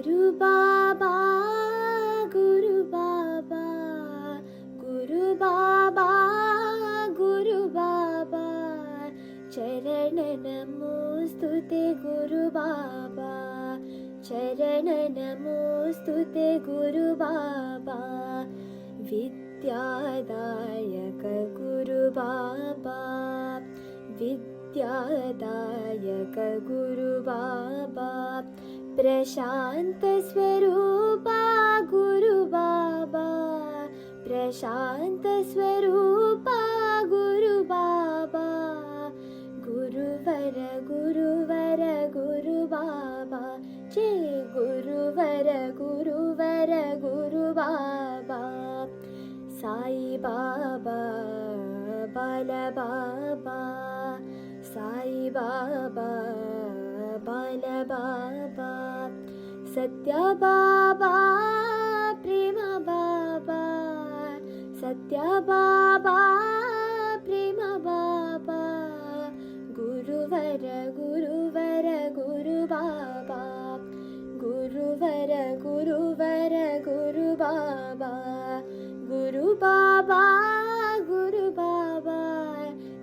गुरु बाबा गुरु बाबा गुरु बाबा गुरु बाबा चरण नमोस्तुते गुरु बाबा चरण नमोस्तुते गुरु बाबा विद्यादायक गुरु बाबा विद्यादायक गुरु बाबा प्रशांत स्वरूपा गुरु बाबा प्रशांत स्वरूपा गुरु बाबा गुरुवर गुरुवर गुरु बाबा जय गुरुवर गुरुवर गुरु बाबा साई बाबा बाल बाबा साई बाबा बाल बाबा सत्य बाबा प्रेम बाबा सत्य बाबा प्रेम बाबा गुरुवर गुरुवर गुरु बाबा गुरुवर गुरुवर गुरु बाबा गुरु बाबा गुरु बाबा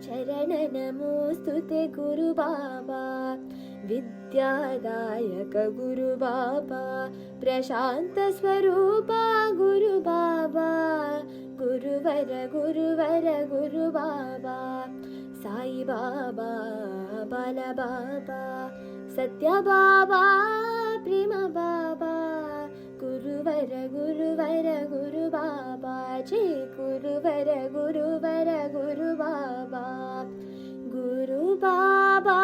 चरण नमोस्तुते गुरु बाबा विद्यादायक गुरु बाबा प्रशांत स्वरूपा गुरु बाबा गुरुवर गुरुवर गुरु बाबा साई बाबा बाल बाबा सत्य बाबा प्रेम बाबा गुरुवर गुरुवर गुरु बाबा जय गुरुवर गुरुवर गुरु बाबा गुरु बाबा